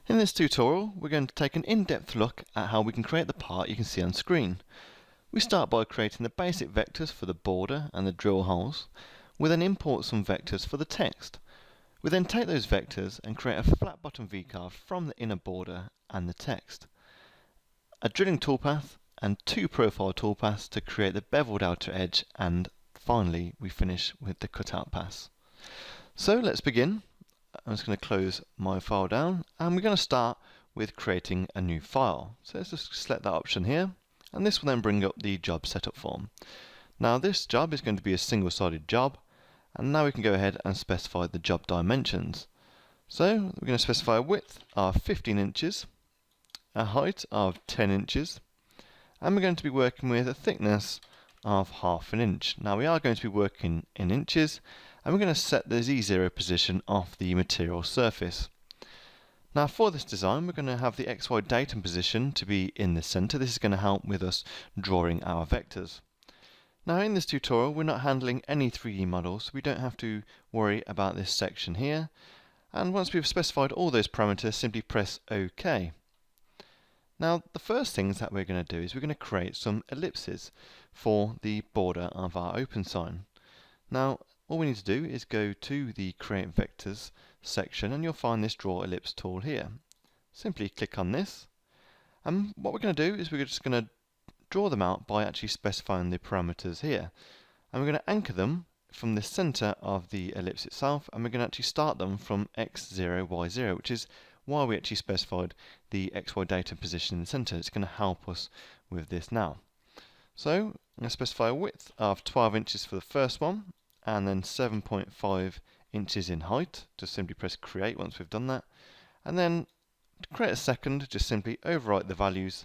In this tutorial, we're going to take an in-depth look at how we can create the part you can see on screen. We start by creating the basic vectors for the border and the drill holes. We then import some vectors for the text. We then take those vectors and create a flat bottom VCarve from the inner border and the text, a drilling toolpath and two profile toolpaths to create the beveled outer edge, and finally we finish with the cutout pass. So let's begin. I'm just going to close my file down and we're going to start with creating a new file. So let's just select that option here, and this will then bring up the job setup form. Now this job is going to be a single-sided job, and now we can go ahead and specify the job dimensions. So we're going to specify a width of 15 inches, a height of 10 inches, and we're going to be working with a thickness of ½ inch. Now we are going to be working in inches, and we're going to set the Z0 position of the material surface. Now for this design, we're going to have the XY datum position to be in the center. This is going to help with us drawing our vectors. Now in this tutorial, we're not handling any 3D models, so we don't have to worry about this section here. And once we've specified all those parameters, simply press OK. Now the first things that we're going to do is we're going to create some ellipses for the border of our open sign. Now all we need to do is go to the Create Vectors section, and you'll find this Draw Ellipse tool here. Simply click on this, and what we're going to do is we're just going to draw them out by actually specifying the parameters here. And we're going to anchor them from the center of the ellipse itself, and we're going to actually start them from x0, y0, which is why we actually specified the XY data position in the center. It's going to help us with this now. So I'm going to specify a width of 12 inches for the first one, and then 7.5 inches in height. Just simply press create once we've done that. And then to create a second, just simply overwrite the values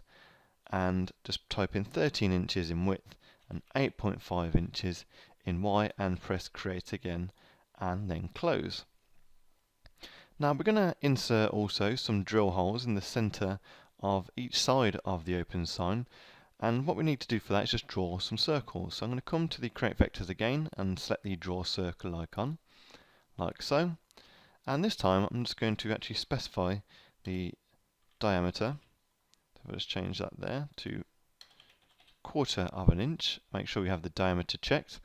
and just type in 13 inches in width and 8.5 inches in Y, and press create again and then close. Now we're going to insert also some drill holes in the center of each side of the open sign, and what we need to do for that is just draw some circles. So I'm going to come to the Create Vectors again and select the Draw Circle icon, like so. And this time I'm just going to actually specify the diameter. So let's change that there to 1/4 of an inch. Make sure we have the diameter checked.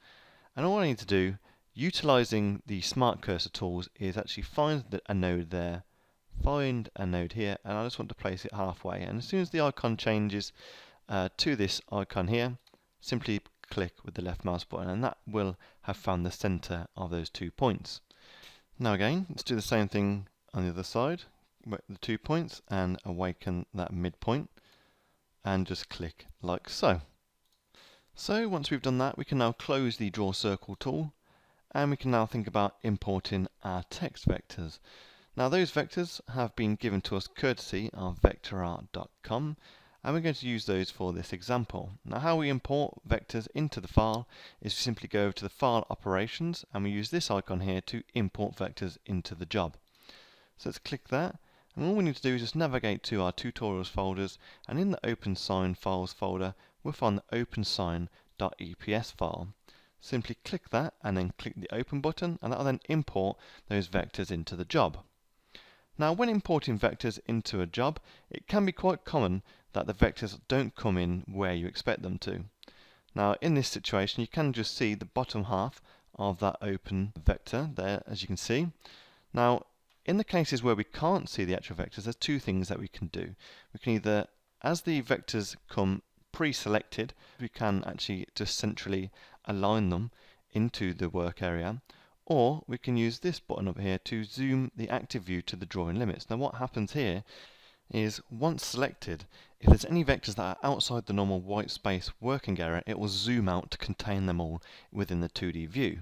And all I need to do, utilizing the Smart Cursor tools, is actually find a node there, find a node here, and I just want to place it halfway. And as soon as the icon changes to this icon here, simply click with the left mouse button, and that will have found the center of those 2 points. Now again, let's do the same thing on the other side. The 2 points and awaken that midpoint, and just click like so. So once we've done that, we can now close the Draw Circle tool, and we can now think about importing our text vectors. Now those vectors have been given to us courtesy of vectorart.com, and we're going to use those for this example. Now how we import vectors into the file is we simply go over to the File Operations, and we use this icon here to import vectors into the job. So let's click that, and all we need to do is just navigate to our tutorials folders, and in the Open Sign Files folder we'll find the opensign.eps file. Simply click that and then click the Open button, and that will then import those vectors into the job. Now when importing vectors into a job, it can be quite common that the vectors don't come in where you expect them to. Now in this situation, you can just see the bottom half of that open vector there, as you can see. Now in the cases where we can't see the actual vectors, there's two things that we can do. We can either, as the vectors come pre-selected, we can actually just centrally align them into the work area, or we can use this button up here to zoom the active view to the drawing limits. Now what happens here is, once selected, if there's any vectors that are outside the normal white space working area, it will zoom out to contain them all within the 2D view.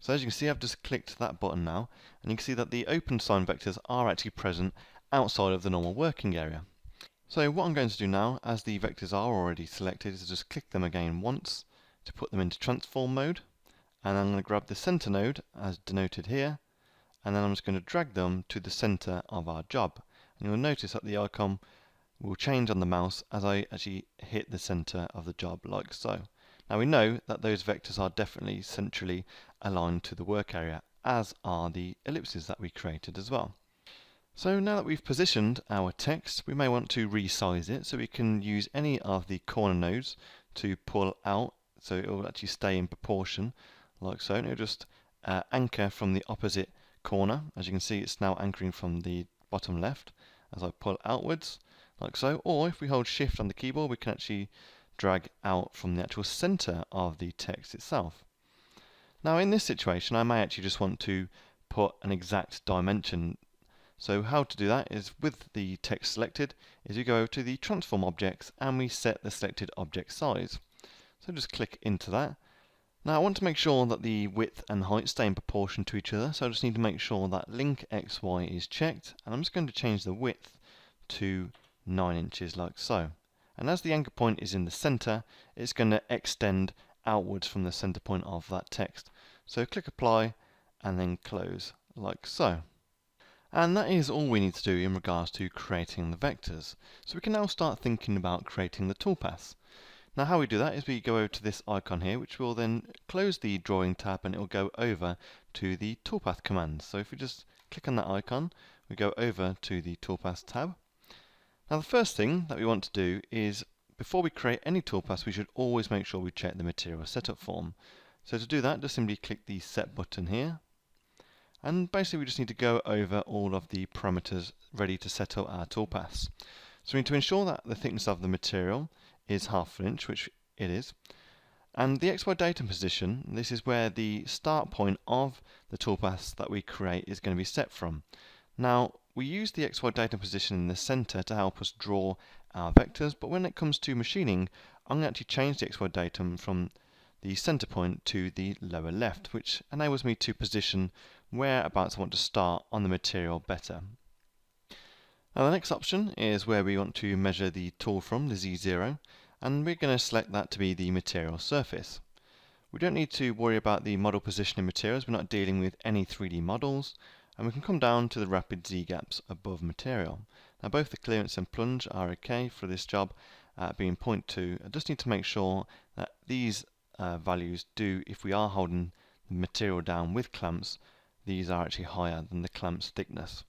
So as you can see, I've just clicked that button now, and you can see that the open sign vectors are actually present outside of the normal working area. So what I'm going to do now, as the vectors are already selected, is just click them again once to put them into transform mode, and I'm going to grab the center node as denoted here, and then I'm just going to drag them to the center of our job. And you'll notice that the icon will change on the mouse as I actually hit the center of the job, like so. Now we know that those vectors are definitely centrally aligned to the work area, as are the ellipses that we created as well. So now that we've positioned our text, we may want to resize it, so we can use any of the corner nodes to pull out so it will actually stay in proportion like so, and it'll just anchor from the opposite corner. As you can see, it's now anchoring from the bottom left as I pull outwards like so, or if we hold shift on the keyboard we can actually drag out from the actual center of the text itself. Now in this situation I may actually just want to put an exact dimension. So how to do that is, with the text selected, is you go over to the transform objects and we set the selected object size. So just click into that. Now I want to make sure that the width and height stay in proportion to each other, so I just need to make sure that link XY is checked, and I'm just going to change the width to 9 inches like so. And as the anchor point is in the center, it's going to extend outwards from the center point of that text. So click apply and then close like so. And that is all we need to do in regards to creating the vectors. So we can now start thinking about creating the toolpaths. Now how we do that is we go over to this icon here, which will then close the drawing tab and it will go over to the toolpath command. So if we just click on that icon, we go over to the toolpaths tab. Now the first thing that we want to do is, before we create any toolpaths, we should always make sure we check the material setup form. So to do that, just simply click the set button here. And basically we just need to go over all of the parameters ready to set up our toolpaths. So we need to ensure that the thickness of the material is 1/2 inch, which it is. And the XY datum position, this is where the start point of the toolpaths that we create is going to be set from. Now we use the XY datum position in the center to help us draw our vectors, but when it comes to machining, I'm going to actually change the XY datum from the center point to the lower left, which enables me to position whereabouts I want to start on the material better. Now the next option is where we want to measure the tool from, the Z0, and we're going to select that to be the material surface. We don't need to worry about the model positioning materials, we're not dealing with any 3D models, and we can come down to the rapid Z gaps above material. Now both the clearance and plunge are okay for this job, being 0.2. I just need to make sure that these values do, if we are holding the material down with clamps, these are actually higher than the clamp's thickness.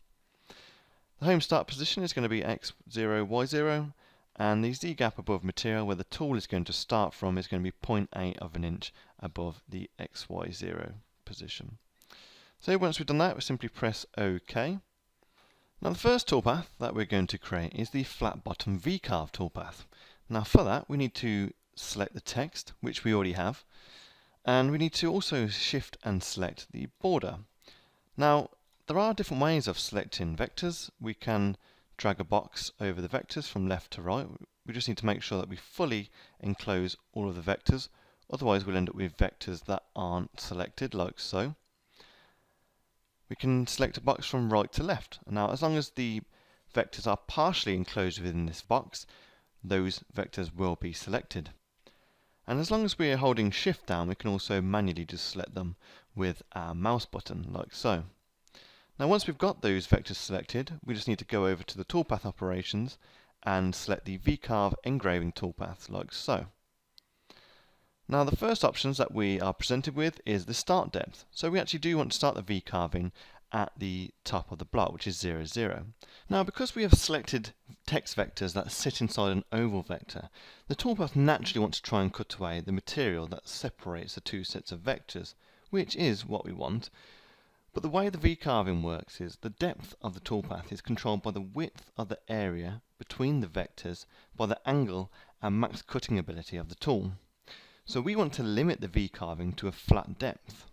The home start position is going to be X0, Y0, and the Z gap above material where the tool is going to start from is going to be 0.8 of an inch above the XY0 position. So once we've done that, we simply press OK. Now the first toolpath that we're going to create is the flat bottom VCarve toolpath. Now for that we need to select the text, which we already have, and we need to also shift and select the border. Now there are different ways of selecting vectors. We can drag a box over the vectors from left to right. We just need to make sure that we fully enclose all of the vectors, otherwise we'll end up with vectors that aren't selected, like so. We can select a box from right to left. Now as long as the vectors are partially enclosed within this box, those vectors will be selected. And as long as we are holding shift down, we can also manually just select them with our mouse button, like so. Now once we've got those vectors selected, we just need to go over to the toolpath operations and select the VCarve engraving toolpath, like so. Now the first options that we are presented with is the start depth. So we actually do want to start the VCarving at the top of the block, which is 0, 0. Now because we have selected text vectors that sit inside an oval vector, the toolpath naturally wants to try and cut away the material that separates the two sets of vectors, which is what we want. But the way the VCarving works is the depth of the toolpath is controlled by the width of the area between the vectors by the angle and max cutting ability of the tool. So we want to limit the VCarving to a flat depth,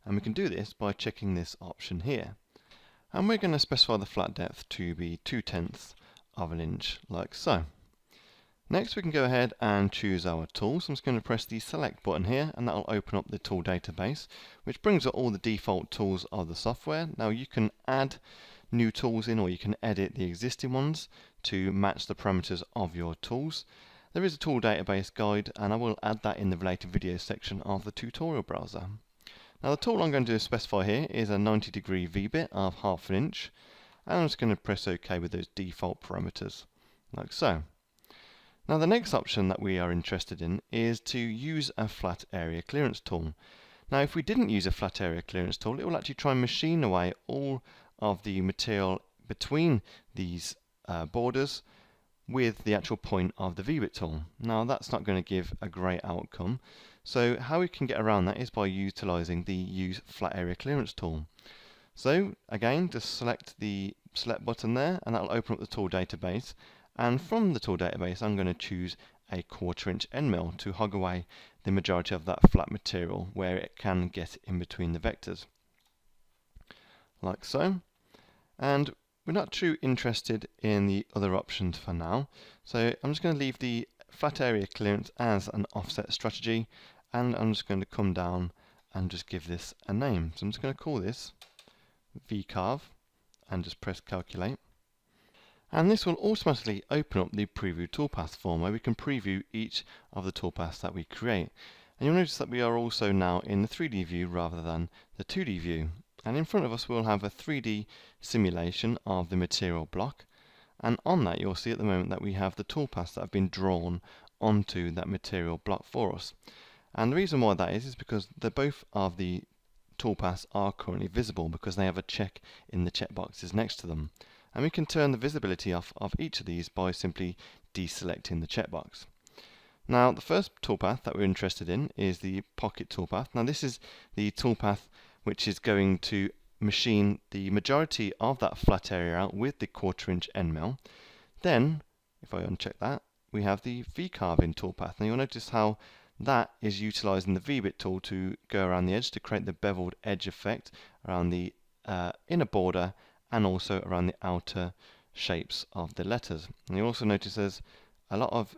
and we can do this by checking this option here. And we're going to specify the flat depth to be 2/10 of an inch, like so. Next we can go ahead and choose our tool. So I'm just going to press the select button here, and that will open up the tool database, which brings up all the default tools of the software. Now you can add new tools in, or you can edit the existing ones to match the parameters of your tools. There is a tool database guide, and I will add that in the related video section of the tutorial browser. Now the tool I'm going to specify here is a 90° V-bit of 1/2 inch, and I'm just going to press OK with those default parameters, like so. Now the next option that we are interested in is to use a flat area clearance tool. Now if we didn't use a flat area clearance tool, it will actually try and machine away all of the material between these borders with the actual point of the V-bit tool. Now that's not going to give a great outcome, so how we can get around that is by utilizing the Use Flat Area Clearance tool. So again, just select the select button there, and that will open up the tool database, and from the tool database I'm going to choose a 1/4 inch end mill to hog away the majority of that flat material where it can get in between the vectors, like so. And we're not too interested in the other options for now, so I'm just going to leave the flat area clearance as an offset strategy, and I'm just going to come down and just give this a name. So I'm just going to call this VCarve and just press calculate. And this will automatically open up the preview toolpath form where we can preview each of the toolpaths that we create. And you'll notice that we are also now in the 3D view rather than the 2D view. And in front of us we'll have a 3D simulation of the material block. And on that you'll see at the moment that we have the toolpaths that have been drawn onto that material block for us. And the reason why that is because both of the toolpaths are currently visible because they have a check in the checkboxes next to them. And we can turn the visibility off of each of these by simply deselecting the checkbox. Now the first toolpath that we're interested in is the pocket toolpath. Now this is the toolpath which is going to machine the majority of that flat area out with the 1/4 inch end mill. Then, if I uncheck that, we have the V-carving toolpath. Now you'll notice how that is utilizing the V-bit tool to go around the edge to create the beveled edge effect around the inner border and also around the outer shapes of the letters. And you also notice there's a lot of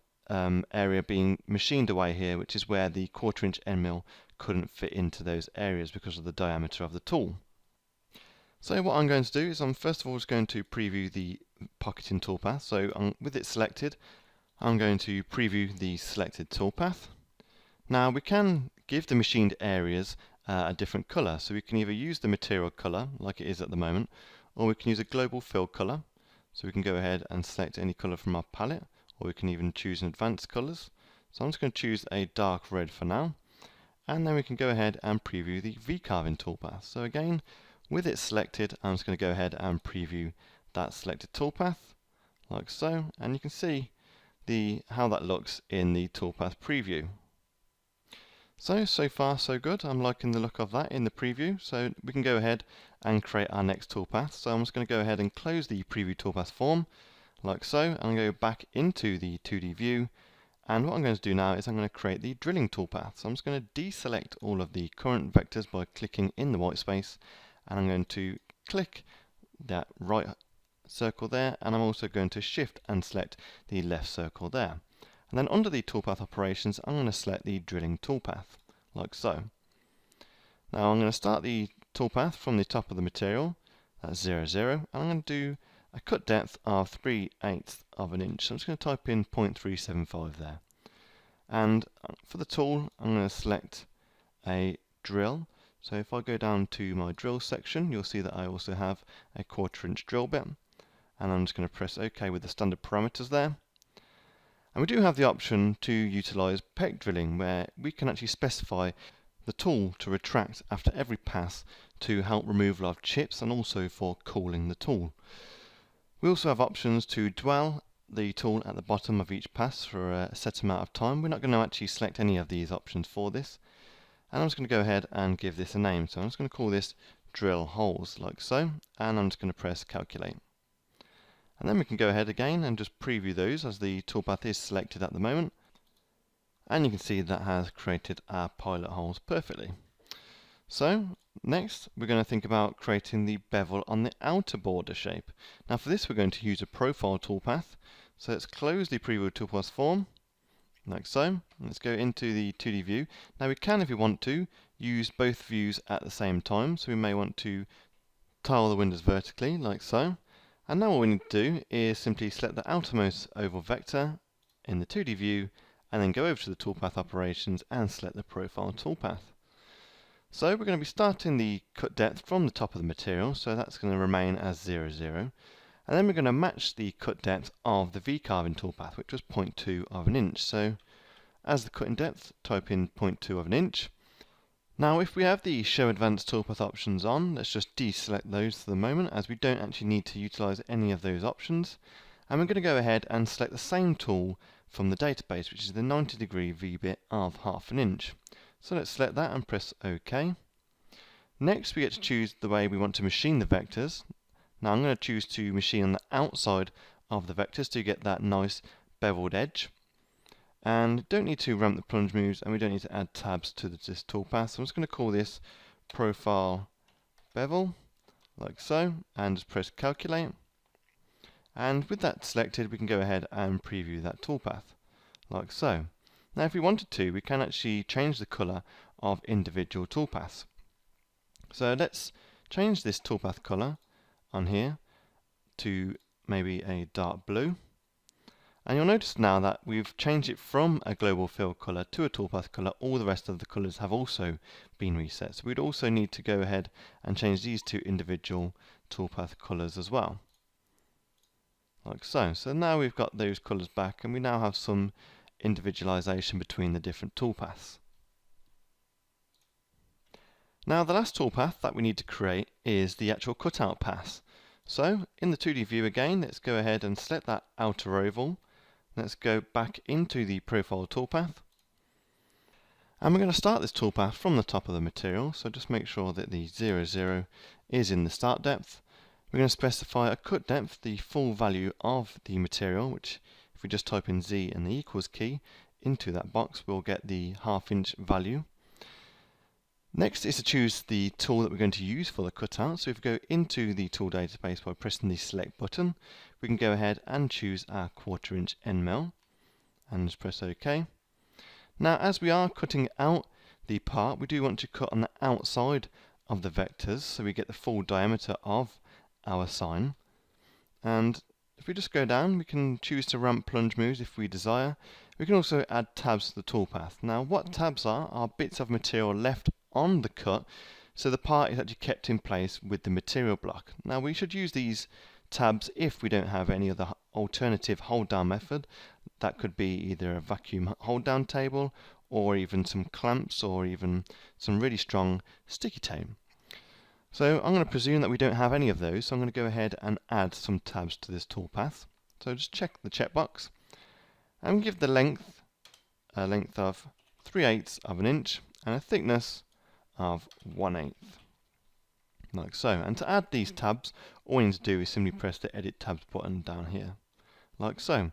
area being machined away here, which is where the 1/4 inch end mill couldn't fit into those areas because of the diameter of the tool. So what I'm going to do is I'm first of all just going to preview the pocketing toolpath. So with it selected, I'm going to preview the selected toolpath. Now we can give the machined areas a different color, so we can either use the material color like it is at the moment, or we can use a global fill color. So we can go ahead and select any color from our palette, or we can even choose an advanced colors. So I'm just going to choose a dark red for now, and then we can go ahead and preview the V-carving toolpath. So again, with it selected, I'm just going to go ahead and preview that selected toolpath like so, and you can see how that looks in the toolpath preview. So far so good. I'm liking the look of that in the preview. So we can go ahead and create our next toolpath. So I'm just going to go ahead and close the preview toolpath form like so, and go back into the 2D view. And what I'm going to do now is I'm going to create the drilling toolpath. So I'm just going to deselect all of the current vectors by clicking in the white space, and I'm going to click that right circle there, and I'm also going to shift and select the left circle there. And then under the toolpath operations, I'm going to select the drilling toolpath, like so. Now I'm going to start the toolpath from the top of the material, that's 0, 0, and I'm going to do a cut depth of 3/8 of an inch. So I'm just going to type in 0.375 there. And for the tool, I'm going to select a drill. So if I go down to my drill section, you'll see that I also have a 1/4 inch drill bit. And I'm just going to press OK with the standard parameters there. And we do have the option to utilize peg drilling, where we can actually specify the tool to retract after every pass to help removal of chips and also for cooling the tool. We also have options to dwell the tool at the bottom of each pass for a set amount of time. We're not going to actually select any of these options for this. And I'm just going to go ahead and give this a name. So I'm just going to call this drill holes, like so. And I'm just going to press calculate. And then we can go ahead again and just preview those as the toolpath is selected at the moment. And you can see that has created our pilot holes perfectly. So next we're going to think about creating the bevel on the outer border shape. Now for this we're going to use a profile toolpath. So let's close the preview toolpath form, like so. Let's go into the 2D view. Now we can, if we want to, use both views at the same time. So we may want to tile the windows vertically, like so. And now what we need to do is simply select the outermost oval vector in the 2D view, and then go over to the toolpath operations and select the profile toolpath. So we're going to be starting the cut depth from the top of the material, so that's going to remain as 0, 0. And then we're going to match the cut depth of the V-carving toolpath, which was 0.2 of an inch. So as the cutting depth, type in 0.2 of an inch. Now if we have the Show Advanced Toolpath options on, let's just deselect those for the moment, as we don't actually need to utilize any of those options. And we're going to go ahead and select the same tool from the database, which is the 90° V-bit of 1/2 inch. So let's select that and press OK. Next we get to choose the way we want to machine the vectors. Now I'm going to choose to machine on the outside of the vectors to get that nice beveled edge. And don't need to ramp the plunge moves, and we don't need to add tabs to this toolpath. So I'm just going to call this Profile Bevel, like so, and just press Calculate. And with that selected, we can go ahead and preview that toolpath, like so. Now if we wanted to, we can actually change the colour of individual toolpaths. So let's change this toolpath colour on here to maybe a dark blue. And you'll notice now that we've changed it from a global fill colour to a toolpath colour. All the rest of the colours have also been reset. So we'd also need to go ahead and change these two individual toolpath colours as well. Like so. So now we've got those colours back, and we now have some individualization between the different toolpaths. Now the last toolpath that we need to create is the actual cutout path. So in the 2D view again, let's go ahead and select that outer oval. Let's go back into the profile toolpath. And we're going to start this toolpath from the top of the material, so just make sure that the 0, 0 is in the start depth. We're going to specify a cut depth, the full value of the material, which if we just type in Z and the equals key into that box, we'll get the 1/2 inch value. Next is to choose the tool that we're going to use for the cutout. So if we go into the tool database by pressing the select button, we can go ahead and choose our 1/4 inch end mill and just press OK. Now as we are cutting out the part, we do want to cut on the outside of the vectors so we get the full diameter of our sign. And if we just go down, we can choose to ramp plunge moves if we desire. We can also add tabs to the toolpath. Now what tabs are bits of material left on the cut, so the part is actually kept in place with the material block. Now we should use these tabs if we don't have any other alternative hold down method. That could be either a vacuum hold down table, or even some clamps, or even some really strong sticky tape. So I'm going to presume that we don't have any of those, so I'm going to go ahead and add some tabs to this toolpath. So just check the checkbox and give the length a length of 3/8 of an inch and a thickness of 1/8, like so. And to add these tabs, all we need to do is simply press the edit tabs button down here, like so.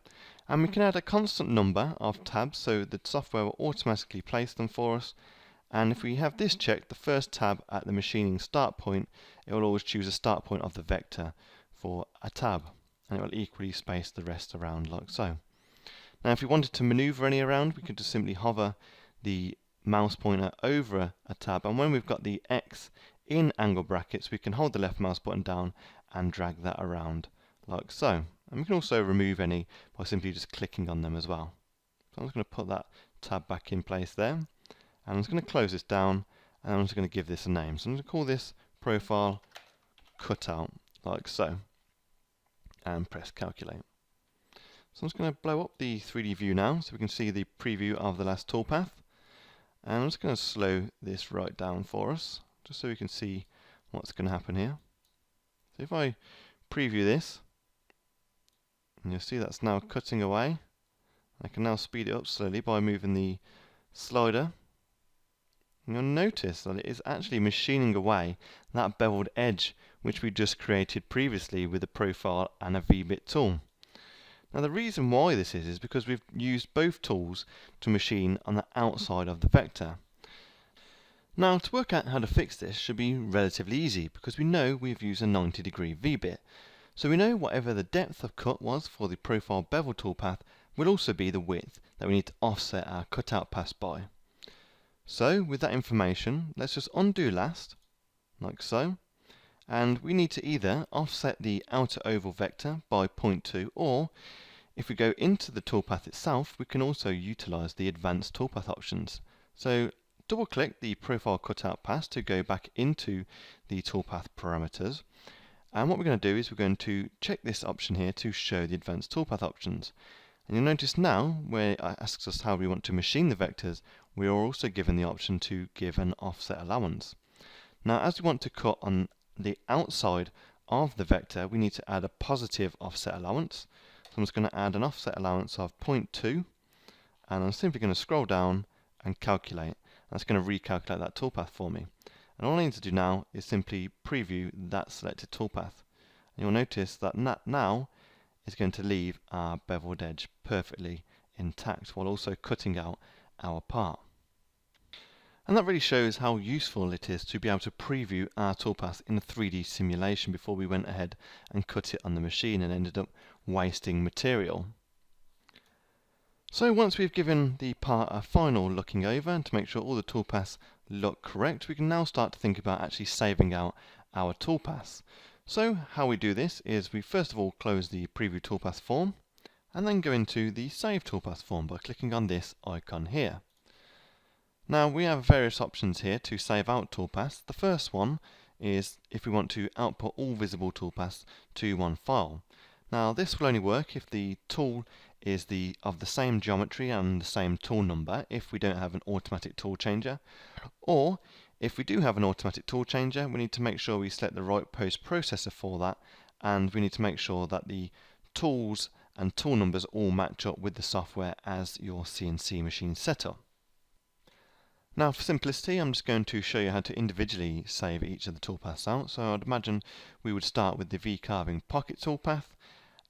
And we can add a constant number of tabs, so the software will automatically place them for us. And if we have this checked, the first tab at the machining start point, it will always choose a start point of the vector for a tab, and it will equally space the rest around, like so. Now if we wanted to maneuver any around, we could just simply hover the mouse pointer over a tab, and when we've got the X in angle brackets, we can hold the left mouse button down and drag that around, like so. And we can also remove any by simply just clicking on them as well. So I'm just going to put that tab back in place there, and I'm just going to close this down, and I'm just going to give this a name. So I'm going to call this Profile Cutout, like so, and press Calculate. So I'm just going to blow up the 3D view now so we can see the preview of the last toolpath. And I'm just going to slow this right down for us, just so we can see what's going to happen here. So if I preview this, and you'll see that's now cutting away. I can now speed it up slowly by moving the slider. And you'll notice that it is actually machining away that beveled edge which we just created previously with a profile and a V-bit tool. Now the reason why this is because we've used both tools to machine on the outside of the vector. Now to work out how to fix this should be relatively easy, because we know we've used a 90° V-bit. So we know whatever the depth of cut was for the profile bevel toolpath will also be the width that we need to offset our cutout pass by. So with that information, let's just undo last, like so. And we need to either offset the outer oval vector by 0.2, or if we go into the toolpath itself, we can also utilize the advanced toolpath options. So double click the profile cutout pass to go back into the toolpath parameters. And what we're going to do is we're going to check this option here to show the advanced toolpath options. And you'll notice now, where it asks us how we want to machine the vectors, we are also given the option to give an offset allowance. Now, as we want to cut on the outside of the vector, we need to add a positive offset allowance. So I'm just going to add an offset allowance of 0.2, and I'm simply going to scroll down and calculate. That's going to recalculate that toolpath for me. And all I need to do now is simply preview that selected toolpath. And you'll notice that now is going to leave our beveled edge perfectly intact while also cutting out our part. And that really shows how useful it is to be able to preview our toolpath in a 3D simulation before we went ahead and cut it on the machine and ended up wasting material. So once we've given the part a final looking over and to make sure all the toolpaths look correct, we can now start to think about actually saving out our toolpaths. So how we do this is we first of all close the preview toolpath form and then go into the save toolpath form by clicking on this icon here. Now we have various options here to save out toolpaths. The first one is if we want to output all visible toolpaths to one file. Now this will only work if the tool is of the same geometry and the same tool number if we don't have an automatic tool changer, or if we do have an automatic tool changer, we need to make sure we select the right post processor for that, and we need to make sure that the tools and tool numbers all match up with the software as your CNC machine setup. Now for simplicity, I'm just going to show you how to individually save each of the toolpaths out. So I'd imagine we would start with the VCarving pocket toolpath,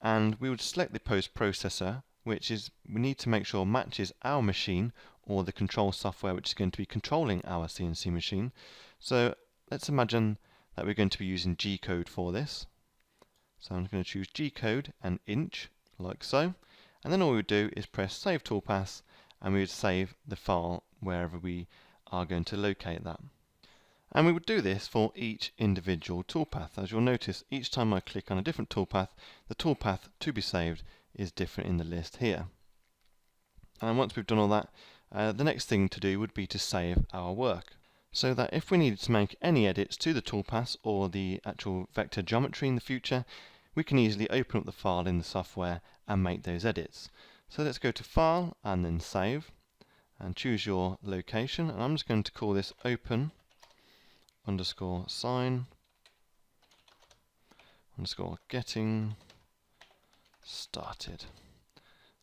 and we would select the post processor, which is we need to make sure matches our machine or the control software which is going to be controlling our CNC machine. So let's imagine that we're going to be using G-code for this. So I'm going to choose G-code and inch, like so. And then all we would do is press Save Toolpaths, and we would save the file wherever we are going to locate that. And we would do this for each individual toolpath. As you'll notice, each time I click on a different toolpath, the toolpath to be saved is different in the list here. And once we've done all that, the next thing to do would be to save our work. So that if we needed to make any edits to the toolpaths or the actual vector geometry in the future, we can easily open up the file in the software and make those edits. So let's go to File and then Save, and choose your location, and I'm just going to call this open underscore sign underscore getting started,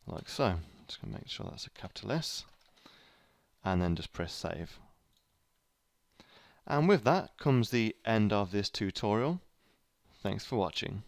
like so. Just going to make sure that's a capital S, and then just press save. And with that comes the end of this tutorial. Thanks for watching.